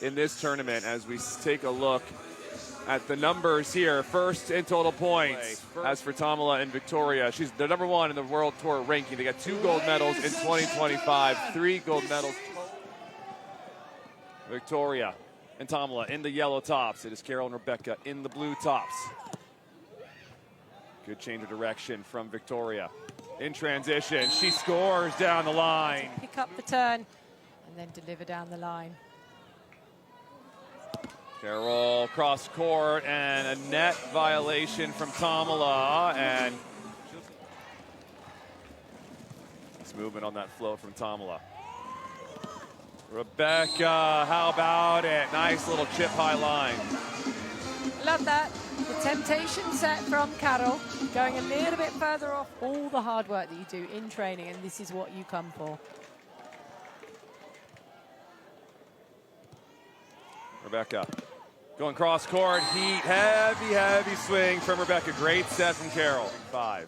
in this tournament as we take a look at the numbers here. First in total points. As for Thamela and Victoria, she's the #1 in the World Tour ranking. They got 2 gold medals in 2025, 3 gold medals. Victoria and Thamela in the yellow tops. It is Carol and Rebecca in the blue tops. Good change of direction from Victoria. In transition, she scores down the line. Pick up the turn and then deliver down the line. Carol cross court and a net violation from Thamela, and nice movement on that flow from Thamela. Rebecca, how about it? Nice little chip high line. Love that. The temptation set from Carol, going a little bit further off all the hard work that you do in training, and this is what you come for. Rebecca going cross court, heat, heavy swing from Rebecca. Great set from Carol. 5.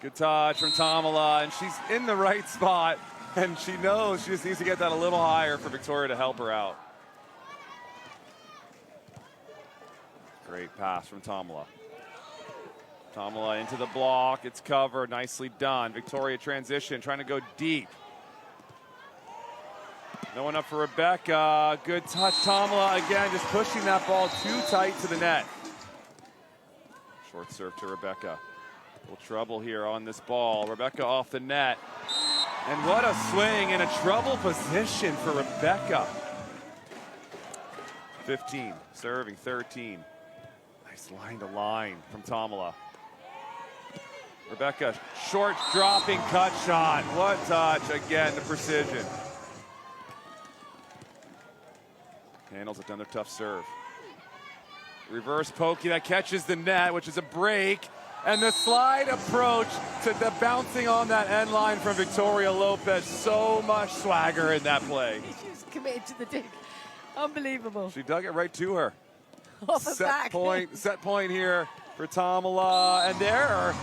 Good touch from Thamela, and she's in the right spot, and she knows she just needs to get that a little higher for Victoria to help her out. Great pass from Thamela. Thamela into the block, it's covered, nicely done. Victoria transition, trying to go deep. No one up for Rebecca. Good touch, Thamela again, just pushing that ball too tight to the net. Short serve to Rebecca. A little trouble here on this ball. Rebecca off the net. And what a swing in a trouble position for Rebecca. 15, serving 13. Nice line to line from Thamela. Rebecca, short dropping cut shot. What touch, again, the precision. Handles another tough serve. Reverse pokey that catches the net, which is a break. And the slide approach to the bouncing on that end line from Victoria Lopez. So much swagger in that play. She's committed to the dig. Unbelievable. She dug it right to her. Off the back. Set point here for Thamela. And there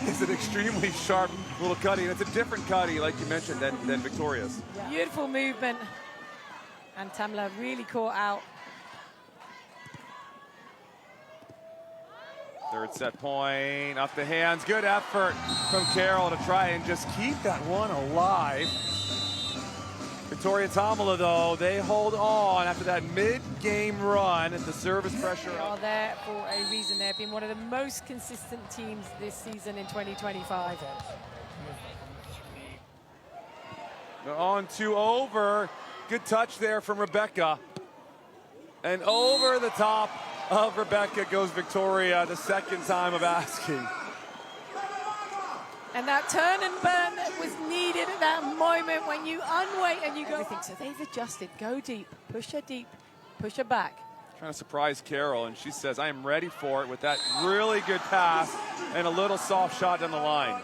is an extremely sharp little cutty. And it's a different cutty, like you mentioned, than Victoria's. Yeah. Beautiful movement. And Thamela really caught out. Third set point, off the hands. Good effort from Carol to try and just keep that one alive. Victoria and Thamela, though, they hold on after that mid-game run and the service pressure. They are there for a reason. They've been one of the most consistent teams this season in 2025. On to over. Good touch there from Rebecca. And over the top of Rebecca goes Victoria, the second time of asking. And that turn and burn that was needed at that moment when you unweight and you go everything. So they've adjusted. Go deep, push her back. Trying to surprise Carol, and she says, I am ready for it with that really good pass and a little soft shot down the line.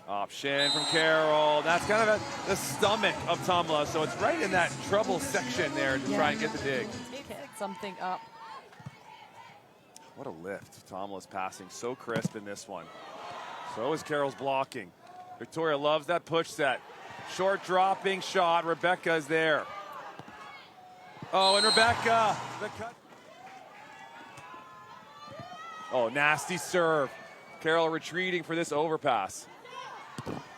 Option from Carol. That's kind of the stomach of Thamela, so it's right in that trouble section there to try and get the dig. Get something up. What a lift. Thamela's passing so crisp in this one. So is Carol's blocking. Victoria loves that push set. Short dropping shot. Rebecca is there. Oh, and Rebecca, the cut. Oh, nasty serve. Carol retreating for this overpass.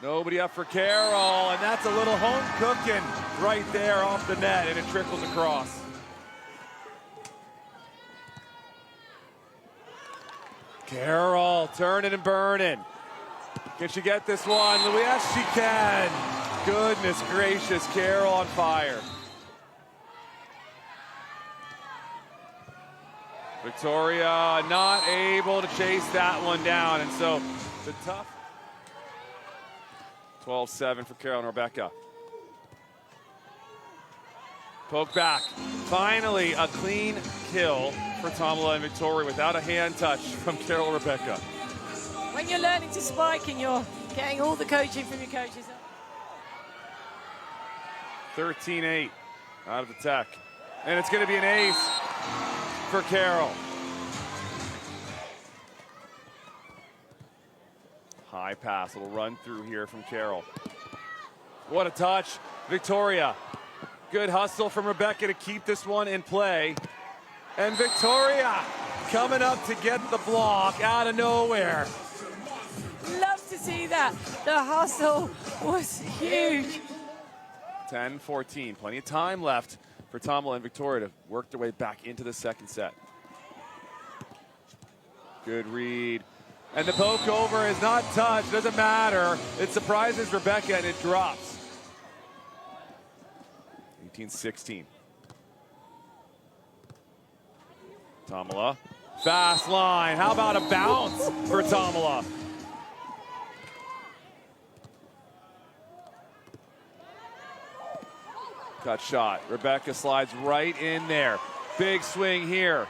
Nobody up for Carol, and that's a little home cooking right there off the net, and it trickles across. Carol turning and burning. Can she get this one? Yes, she can. Goodness gracious, Carol on fire. Victoria not able to chase that one down, and so the tough 12-7 for Carol and Rebecca. Poke back. Finally, a clean kill for Thamela and Victoria without a hand touch from Carol and Rebecca. When you're learning to spike and you're getting all the coaching from your coaches. 13-8 out of the tech. And it's going to be an ace for Carol. High pass, little run through here from Carol. What a touch, Victoria. Good hustle from Rebecca to keep this one in play. And Victoria coming up to get the block out of nowhere. Love to see that. The hustle was huge. 10-14, plenty of time left for Thamela and Victoria to work their way back into the second set. Good read. And the poke over is not touched, doesn't matter. It surprises Rebecca and it drops. 18-16. Thamela, fast line. How about a bounce for Thamela? Cut shot. Rebecca slides right in there. Big swing here.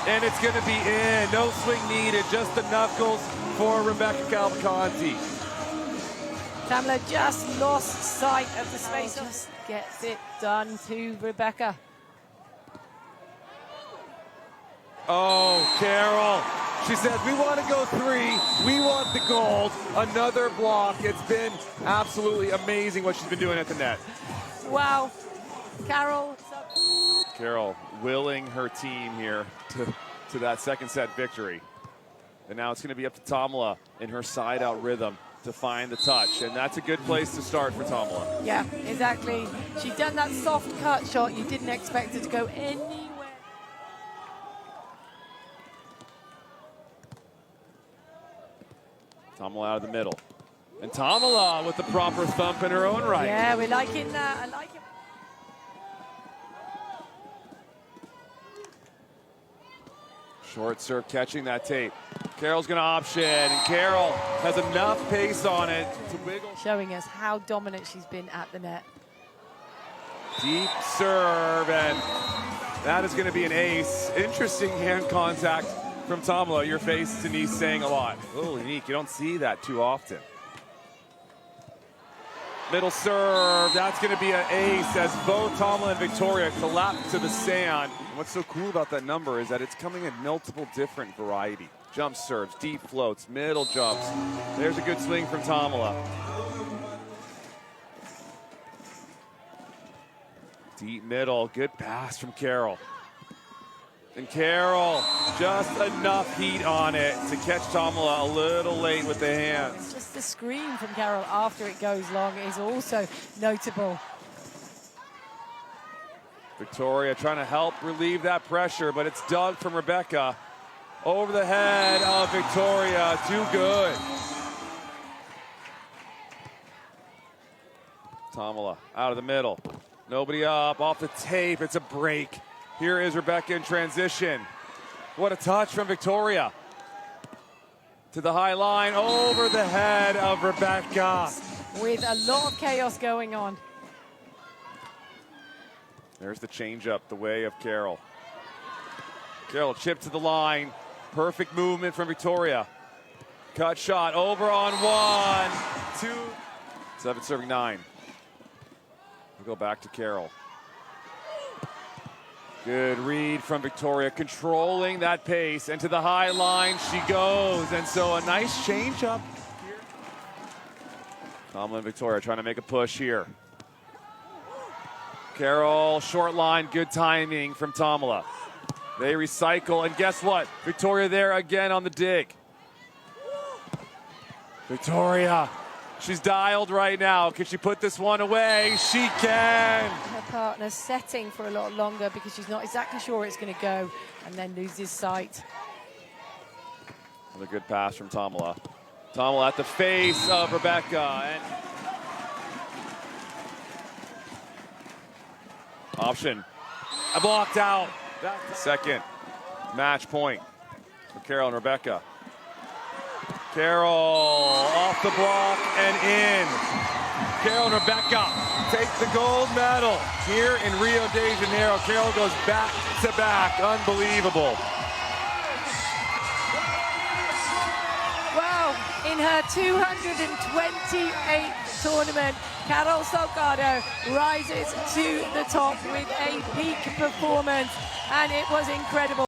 And it's going to be in. No swing needed. Just the knuckles for Rebecca Cavalcanti. Thamela just lost sight of the space. Just gets it done to Rebecca. Oh, Carol. She says, we want to go 3. We want the gold. Another block. It's been absolutely amazing what she's been doing at the net. Wow. Carol. Carol willing her team here to that second set victory. And now it's going to be up to Thamela in her side out rhythm to find the touch. And that's a good place to start for Thamela. Yeah, exactly. She'd done that soft cut shot. You didn't expect her to go anywhere. Thamela out of the middle. And Thamela with the proper thump in her own right. Yeah, we're liking that. I like it. Short serve catching that tape. Carol's going to option, and Carol has enough pace on it to wiggle. Showing us how dominant she's been at the net. Deep serve, and that is going to be an ace. Interesting hand contact from Thamela. Your face, Denise, saying a lot. A little unique. You don't see that too often. Middle serve, that's going to be an ace as both Thamela and Victoria collapse to the sand. And what's so cool about that number is that it's coming in multiple different variety. Jump serves, deep floats, middle jumps. There's a good swing from Thamela. Deep middle, good pass from Carol. And Carol, just enough heat on it to catch Thamela a little late with the hands. Just the scream from Carol after it goes long is also notable. Victoria trying to help relieve that pressure, but it's dug from Rebecca. Over the head of Victoria, too good. Thamela out of the middle. Nobody up, off the tape, it's a break. Here is Rebecca in transition. What a touch from Victoria. To the high line, over the head of Rebecca. With a lot of chaos going on. There's the changeup, the way of Carol. Carol chip to the line. Perfect movement from Victoria. Cut shot over on 1, 2. 7 serving 9. We'll go back to Carol. Good read from Victoria, controlling that pace, and to the high line she goes. And so a nice change up here. Thamela and Victoria trying to make a push here. Carol, short line, good timing from Thamela. They recycle, and guess what? Victoria there again on the dig. Victoria, she's dialed right now. Can she put this one away? She can. Her partner setting for a lot longer because she's not exactly sure where it's going to go, and then loses sight. Another good pass from Thamela. Thamela at the face of Rebecca. And option. Blocked out. Second match point for Carol and Rebecca. Carol off the block and in. Carol and Rebecca take the gold medal here in Rio de Janeiro. Carol goes back to back. Unbelievable. Wow, in her 228th tournament, Carol Salgado rises to the top with a peak performance, and it was incredible.